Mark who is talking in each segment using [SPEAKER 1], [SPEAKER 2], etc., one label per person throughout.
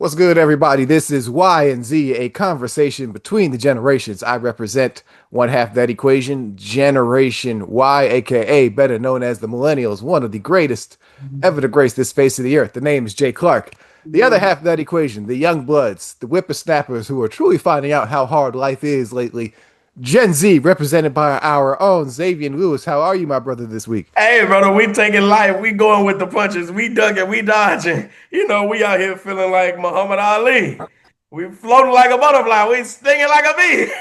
[SPEAKER 1] What's good, everybody? This is Y and Z, a conversation between the generations. I represent one half of that equation, Generation Y, aka better known as the millennials, one of the greatest ever to grace this face of the earth. The name is Jay Clark. The other half of that equation, the young bloods, the whippersnappers who are truly finding out how hard life is lately, Gen Z, represented by our own Xavier Lewis. How are you, my brother, this week?
[SPEAKER 2] Hey, brother, we taking life. We going with the punches. We ducking. We dodging. We out here feeling like Muhammad Ali. We floating like a butterfly. We stinging like a bee.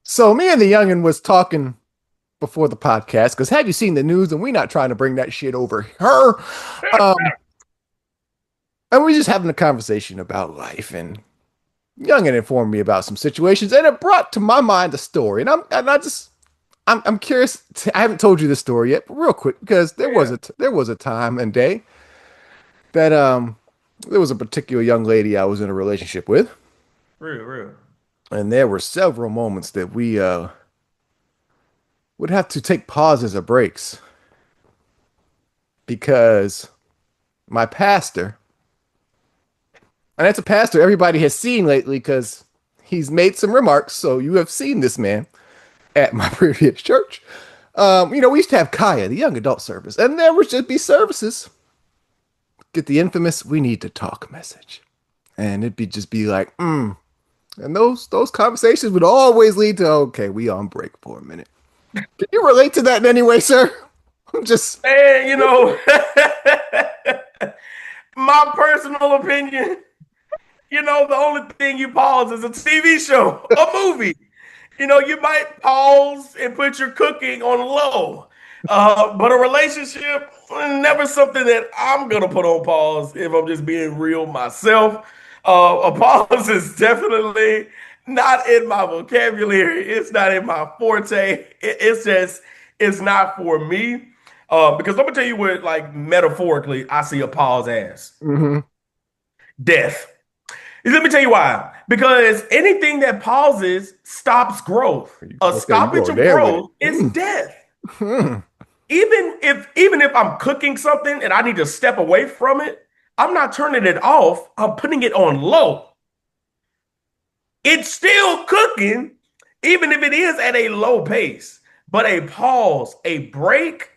[SPEAKER 1] So me and the youngin was talking before the podcast because have you seen the news? And we're not trying to bring that shit over her. Um, and we're just having a conversation about life. And youngin informed me about some situations, and it brought to my mind a story. I'm curious. I haven't told you this story yet, but real quick because
[SPEAKER 2] Yeah,
[SPEAKER 1] there was a time and day that there was a particular young lady I was in a relationship with,
[SPEAKER 2] real, real.
[SPEAKER 1] and there were several moments that we would have to take pauses or breaks because my pastor, and that's a pastor everybody has seen lately because he's made some remarks. So you have seen this man at my previous church. We used to have Kaya, the young adult service, and there would just be services. Get the infamous "we need to talk" message, and it'd be just be like, and those conversations would always lead to, okay, we on break for a minute. Can you relate to that in any way, sir? I'm just
[SPEAKER 2] And my personal opinion. The only thing you pause is a TV show, a movie. You might pause and put your cooking on low. But a relationship, never something that I'm going to put on pause if I'm just being real myself. A pause is definitely not in my vocabulary. It's not in my forte. It's not for me. Because let me tell you what, like, metaphorically, I see a pause as
[SPEAKER 1] mhm.
[SPEAKER 2] death. Let me tell you why. Because anything that pauses stops growth. A
[SPEAKER 1] Okay, you
[SPEAKER 2] stoppage
[SPEAKER 1] going
[SPEAKER 2] of
[SPEAKER 1] there with it.
[SPEAKER 2] growth is death.
[SPEAKER 1] Hmm.
[SPEAKER 2] Even if I'm cooking something and I need to step away from it, I'm not turning it off. I'm putting it on low. It's still cooking, even if it is at a low pace. But a pause, a break,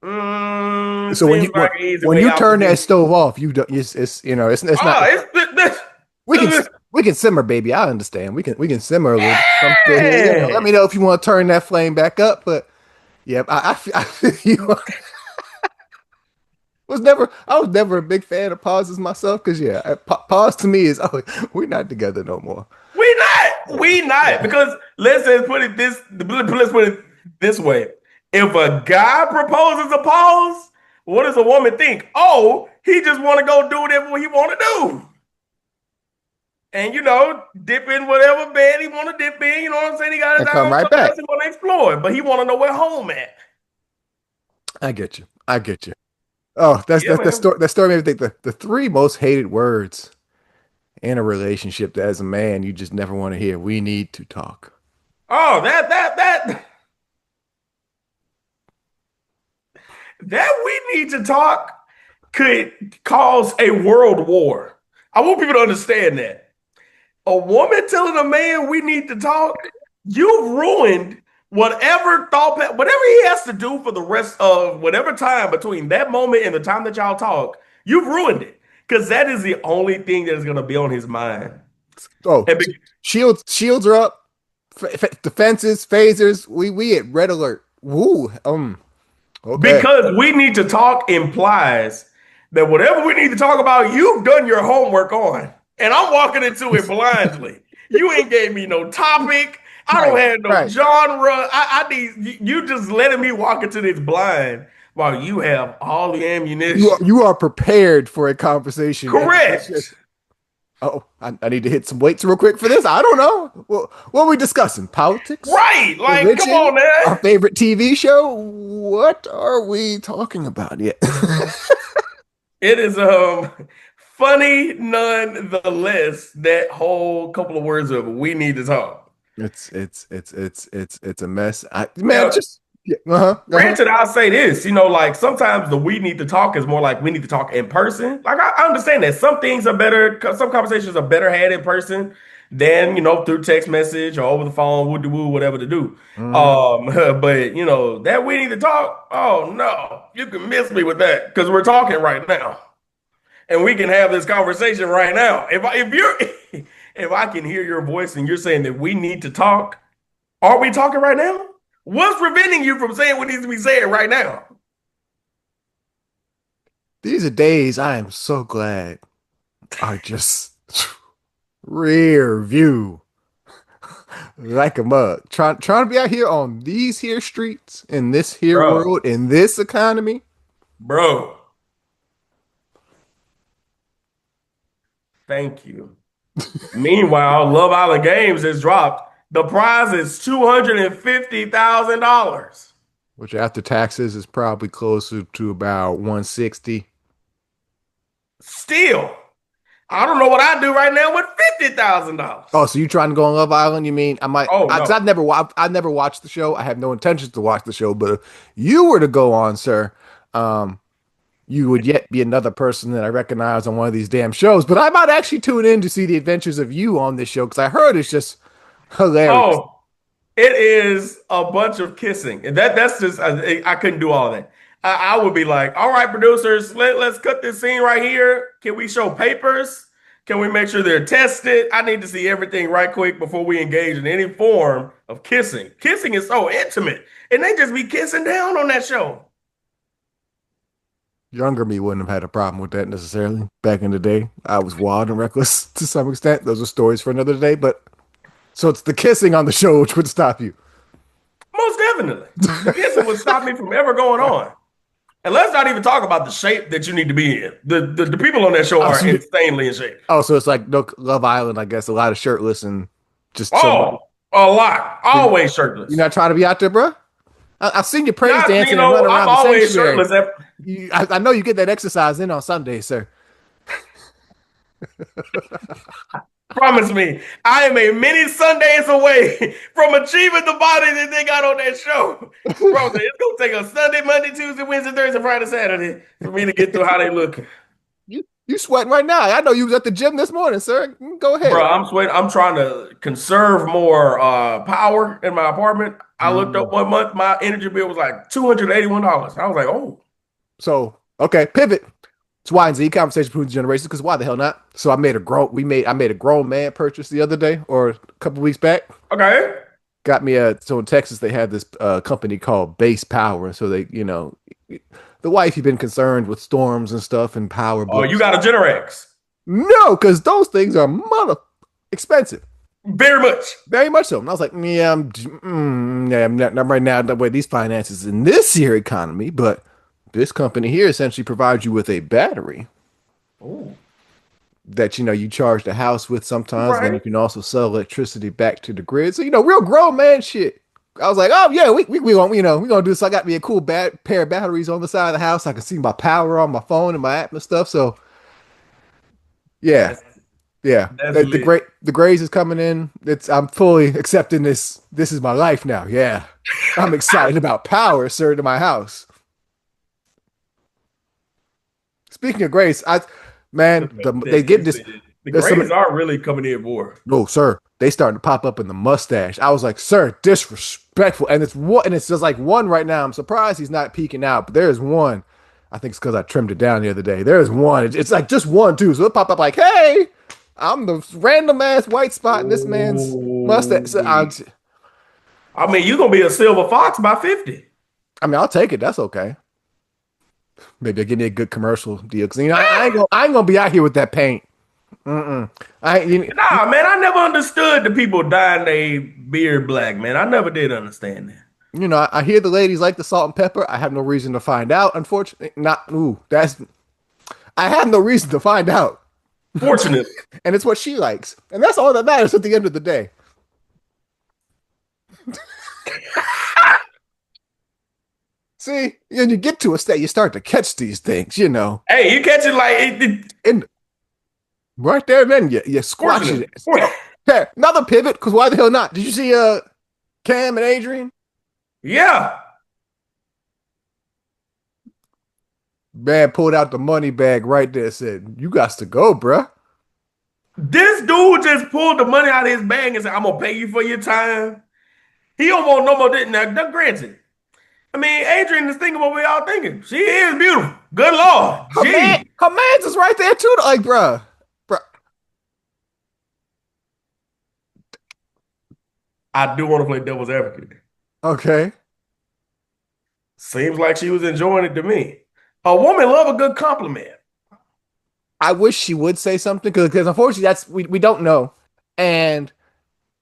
[SPEAKER 1] So
[SPEAKER 2] seems like an easy
[SPEAKER 1] when
[SPEAKER 2] way
[SPEAKER 1] you
[SPEAKER 2] out for
[SPEAKER 1] turn that
[SPEAKER 2] me.
[SPEAKER 1] stove off, you don't. It's not.
[SPEAKER 2] Oh, it's
[SPEAKER 1] We can we can simmer, baby. I understand. We can simmer a little bit. Something, let
[SPEAKER 2] yeah.
[SPEAKER 1] me know if you want to turn that flame back up. But yeah, I feel you. I was never a big fan of pauses myself because yeah, pause to me is we're not together no more.
[SPEAKER 2] We not.
[SPEAKER 1] Yeah,
[SPEAKER 2] We not.
[SPEAKER 1] yeah.
[SPEAKER 2] Because let's put it this way. If a guy proposes a pause, what does a woman think? Oh, he just want to go do whatever he want to do. And dip in whatever bed he want to dip in. You know what I'm saying? He got his
[SPEAKER 1] And
[SPEAKER 2] eye
[SPEAKER 1] come
[SPEAKER 2] on
[SPEAKER 1] right
[SPEAKER 2] something else
[SPEAKER 1] back.
[SPEAKER 2] he want to explore, but he want to know where home at.
[SPEAKER 1] I get you. I get you. Oh,
[SPEAKER 2] Yeah, man.
[SPEAKER 1] that story made me think the three most hated words in a relationship that as a man you just never want to hear. We need to talk.
[SPEAKER 2] Oh, that we need to talk could cause a world war. I want people to understand that. A woman telling a man we need to talk, you've ruined whatever he has to do for the rest of whatever time between that moment and the time that y'all talk, you've ruined it. Because that is the only thing that is going to be on his mind.
[SPEAKER 1] Oh,
[SPEAKER 2] And be-
[SPEAKER 1] shields are up, defenses, phasers. We at red alert. Woo. Okay.
[SPEAKER 2] because we need to talk implies that whatever we need to talk about, you've done your homework on. And I'm walking into it blindly. You ain't gave me no topic. I don't
[SPEAKER 1] Right.
[SPEAKER 2] have no
[SPEAKER 1] Right.
[SPEAKER 2] genre. I need you just letting me walk into this blind while you have all the ammunition.
[SPEAKER 1] You are prepared for a conversation, and it's just
[SPEAKER 2] Correct.
[SPEAKER 1] I need to hit some weights real quick for this. I don't know. Well, what are we discussing? Politics?
[SPEAKER 2] Right. Like, come
[SPEAKER 1] Religion?
[SPEAKER 2] on,
[SPEAKER 1] Our
[SPEAKER 2] man.
[SPEAKER 1] favorite TV show? What are we talking about? Yeah.
[SPEAKER 2] It is funny nonetheless, that whole couple of words of we need to talk.
[SPEAKER 1] It's a mess. Man,
[SPEAKER 2] Now,
[SPEAKER 1] just Yeah. Uh-huh. Uh-huh.
[SPEAKER 2] Granted, I'll say this, like sometimes the we need to talk is more like we need to talk in person. Like I understand that some things are better, some conversations are better had in person than, through text message or over the phone, woo woo, whatever to do.
[SPEAKER 1] Hmm.
[SPEAKER 2] But that we need to talk, oh no, you can miss me with that because we're talking right now. And we can have this conversation right now. If you're if I can hear your voice and you're saying that we need to talk, are we talking right now? What's preventing you from saying what needs to be said right now?
[SPEAKER 1] These are days I am so glad are just rear view like a mug. Trying to be out here on these here streets in this here
[SPEAKER 2] Bro,
[SPEAKER 1] world in this economy.
[SPEAKER 2] bro, thank you. Meanwhile, Love Island Games has dropped. The prize is $250,000.
[SPEAKER 1] Which after taxes is probably closer to about 160.
[SPEAKER 2] Still, I don't know what I'd do right now with $50,000.
[SPEAKER 1] Oh, so you trying to go on Love Island? You mean I might?
[SPEAKER 2] Oh
[SPEAKER 1] Cause
[SPEAKER 2] no.
[SPEAKER 1] I never watched the show. I have no intentions to watch the show. But if you were to go on, sir, um, you would yet be another person that I recognize on one of these damn shows. But I might actually tune in to see the adventures of you on this show because I heard it's just hilarious.
[SPEAKER 2] Oh, it is a bunch of kissing. And that's just I couldn't do all that. I would be like, all right, producers, let's cut this scene right here. Can we show papers? Can we make sure they're tested? I need to see everything right quick before we engage in any form of kissing. Kissing is so intimate. And they just be kissing down on that show.
[SPEAKER 1] Younger me wouldn't have had a problem with that necessarily. Back in the day, I was wild and reckless to some extent. Those are stories for another day. But so it's the kissing on the show which would stop you.
[SPEAKER 2] Most definitely. The kissing would stop me from ever going on. And let's not even talk about the shape that you need to be in. The people on that show
[SPEAKER 1] Oh,
[SPEAKER 2] are insanely in shape.
[SPEAKER 1] so it's like no Love Island, I guess. A lot of shirtless and just chilling.
[SPEAKER 2] Oh, a lot.
[SPEAKER 1] So
[SPEAKER 2] Always
[SPEAKER 1] you're
[SPEAKER 2] shirtless.
[SPEAKER 1] not trying to be out there, bro. I've seen you praise
[SPEAKER 2] Not,
[SPEAKER 1] dancing and run
[SPEAKER 2] I'm
[SPEAKER 1] around the
[SPEAKER 2] always
[SPEAKER 1] sanctuary.
[SPEAKER 2] shirtless.
[SPEAKER 1] I know you get that exercise in on Sundays, sir.
[SPEAKER 2] Promise me, I am a many Sundays away from achieving the body that they got on that show. Bro, it's gonna take a Sunday, Monday, Tuesday, Wednesday, Thursday, Friday, Saturday for me to get through how they look.
[SPEAKER 1] You sweating right now. I know you was at the gym this morning, sir. Go
[SPEAKER 2] Bro,
[SPEAKER 1] ahead.
[SPEAKER 2] I'm sweating. I'm trying to conserve more power in my apartment. I looked up
[SPEAKER 1] Mm.
[SPEAKER 2] one month, my energy bill was like $281. I was like, oh,
[SPEAKER 1] So okay, pivot. It's Y and Z conversation between generations because why the hell not? So I made a grown man purchase the other day or a couple weeks back.
[SPEAKER 2] okay.
[SPEAKER 1] Got me a so in Texas they have this company called Base Power. So they the wife had been concerned with storms and stuff and power
[SPEAKER 2] Oh, you
[SPEAKER 1] blips.
[SPEAKER 2] got a Generax.
[SPEAKER 1] No, because those things are mother expensive.
[SPEAKER 2] Very much.
[SPEAKER 1] Very much so. And I was like, yeah, yeah, I'm not right now the way these finances in this here economy, but this company here essentially provides you with a battery
[SPEAKER 2] Oh,
[SPEAKER 1] that you charge the house with sometimes. Then you
[SPEAKER 2] right.
[SPEAKER 1] can also sell electricity back to the grid. So real grown man shit. I was like, oh yeah, we gonna we gonna do this. So I got me a cool pair of batteries on the side of the house. I can see my power on my phone and my app and stuff. So yeah,
[SPEAKER 2] That's
[SPEAKER 1] yeah.
[SPEAKER 2] that's lit.
[SPEAKER 1] The Grays is coming in. I'm fully accepting this. This is my life now. Yeah, I'm excited about power, sir, to my house. Speaking of Grace, man, they get this.
[SPEAKER 2] The
[SPEAKER 1] There's some.
[SPEAKER 2] grades are really coming in more.
[SPEAKER 1] No, sir. They starting to pop up in the mustache. I was like, sir, disrespectful. And it's just like one right now. I'm surprised he's not peeking out, but there's one. I think it's because I trimmed it down the other day. There's one. It's like just one, too. So it pop up like, hey, I'm the random ass white spot in this man's mustache. So
[SPEAKER 2] Oh, I mean, you're gonna be a silver fox by 50.
[SPEAKER 1] I mean, I'll take it. That's okay. Maybe I'll give me a good commercial deal. Because, I ain't gonna be out here with that paint. Mm-mm. I
[SPEAKER 2] Nah, man, I never understood the people dyeing their beard black, man. I never did understand that.
[SPEAKER 1] I hear the ladies like the salt and pepper. I have no reason to find out. Unfortunately, not. Ooh, that's. I have no reason to find out,
[SPEAKER 2] Fortunately.
[SPEAKER 1] and it's what she likes, and that's all that matters at the end of the day. See, when you get to a state, you start to catch these things.
[SPEAKER 2] Hey, you catch it like
[SPEAKER 1] And right there, then you squash
[SPEAKER 2] fortunate.
[SPEAKER 1] it. Okay, another pivot, because why the hell not? Did you see Cam and Adrian?
[SPEAKER 2] Yeah.
[SPEAKER 1] Man pulled out the money bag right there, said, "You got to go, bruh."
[SPEAKER 2] This dude just pulled the money out of his bag and said, "I'm gonna pay you for your time." He don't want no more. Now, granted, I mean, Adrian is thinking what we all thinking. She is beautiful. Good Lord, gee,
[SPEAKER 1] Her man's is right there too. Like, bruh.
[SPEAKER 2] I do want to play devil's advocate.
[SPEAKER 1] Okay.
[SPEAKER 2] Seems like she was enjoying it to me. A woman love a good compliment.
[SPEAKER 1] I wish she would say something because unfortunately that's we don't know, and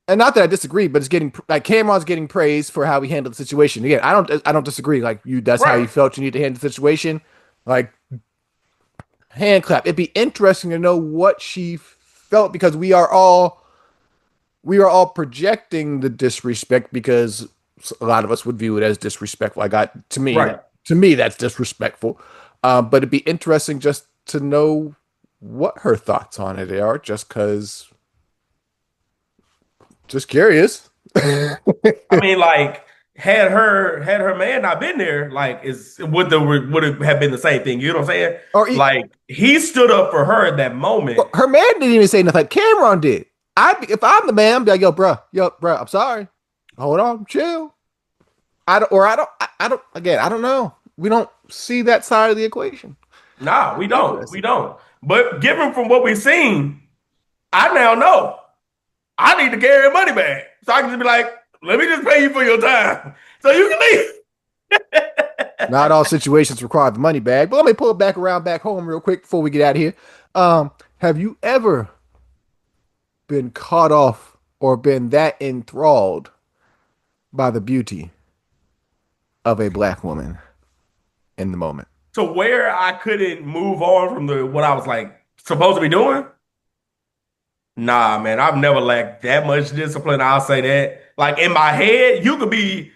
[SPEAKER 1] not that I disagree, but it's getting like Cameron's getting praised for how he handled the situation. Again, I don't disagree. Like you, that's how you
[SPEAKER 2] Right,
[SPEAKER 1] felt. You need to handle the situation. Like hand clap. It'd be interesting to know what she felt because we are all projecting the disrespect because a lot of us would view it as disrespectful. I got
[SPEAKER 2] right.
[SPEAKER 1] to me that's disrespectful. But it'd be interesting just to know what her thoughts on it are, just because, just curious.
[SPEAKER 2] I mean, like, had her man not been there, like, would it have been the same thing? You know what I'm saying?
[SPEAKER 1] or e-
[SPEAKER 2] Like, he stood up for her at that moment.
[SPEAKER 1] her man didn't even say nothing. Like Cameron did. If I'm the man, I'd be like, yo, bro, I'm sorry. Hold on, chill. I don't. Again, I don't know. We don't see that side of the equation.
[SPEAKER 2] Nah, we don't. We
[SPEAKER 1] Interesting.
[SPEAKER 2] don't. But given from what we've seen, I now know I need to carry a money bag. So I can just be like, let me just pay you for your time. So you can leave.
[SPEAKER 1] Not all situations require the money bag, but let me pull it back around back home real quick before we get out of here. Have you ever been caught off or been that enthralled by the beauty of a black woman in the moment?
[SPEAKER 2] To where I couldn't move on from the what I was like supposed to be doing. Nah, man, I've never lacked that much discipline. I'll say that. Like in my head, you could be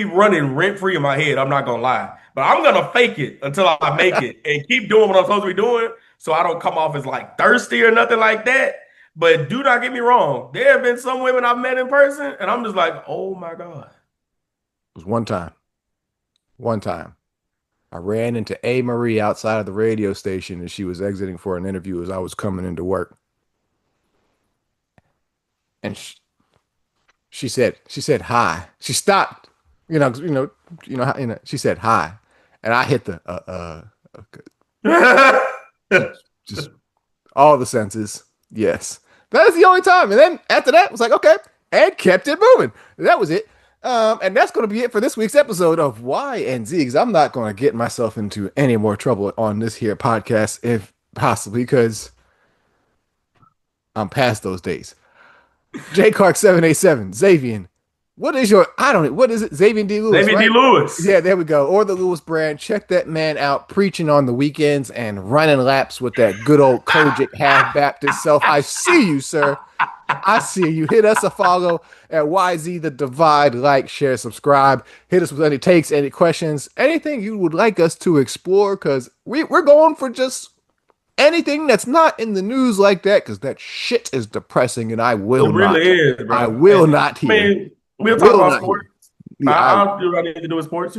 [SPEAKER 2] running rent free in my head. I'm not gonna lie, but I'm gonna fake it until I make it and keep doing what I'm supposed to be doing, so I don't come off as like thirsty or nothing like that. But do not get me wrong. There have been some women I've met in person, and I'm just like, oh my god.
[SPEAKER 1] It was one time. I ran into A. Marie outside of the radio station as she was exiting for an interview as I was coming into work. And she said hi. She stopped, she said hi. And I hit the, just all the senses. Yes. That is the only time. And then after that, it was like, okay, and kept it moving. That was it. And that's going to be it for this week's episode of Y and Z, because I'm not going to get myself into any more trouble on this here podcast, if possibly, because I'm past those days. J Clark 787, Xavier. What is your, I don't know, what is it? Xavier D. Lewis,
[SPEAKER 2] David D.
[SPEAKER 1] right?
[SPEAKER 2] Lewis.
[SPEAKER 1] Yeah, there we go. Or the Lewis brand. Check that man out preaching on the weekends and running laps with that good old Kojic half Baptist self. I see you, sir. I see you. Hit us a follow at YZ The Divide. Like, share, subscribe. Hit us with any takes, any questions, anything you would like us to explore, because we're going for just anything that's not in the news like that, because that shit is depressing, and
[SPEAKER 2] It really is,
[SPEAKER 1] I
[SPEAKER 2] bro.
[SPEAKER 1] will
[SPEAKER 2] And
[SPEAKER 1] not
[SPEAKER 2] I
[SPEAKER 1] hear.
[SPEAKER 2] mean, we'll talk
[SPEAKER 1] Will
[SPEAKER 2] about
[SPEAKER 1] not
[SPEAKER 2] sports.
[SPEAKER 1] hear. Yeah,
[SPEAKER 2] I'll do what I need to do with sports.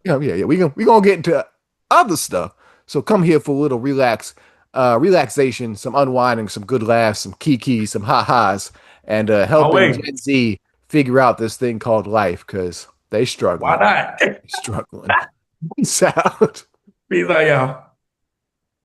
[SPEAKER 1] yeah. We gonna get into other stuff. So come here for a little relaxation, some unwinding, some good laughs, some kiki, some ha-has, and
[SPEAKER 2] Oh
[SPEAKER 1] helping
[SPEAKER 2] wait,
[SPEAKER 1] Gen Z figure out this thing called life, because they
[SPEAKER 2] why
[SPEAKER 1] struggling.
[SPEAKER 2] not?
[SPEAKER 1] Struggling. Peace out.
[SPEAKER 2] Peace out, y'all.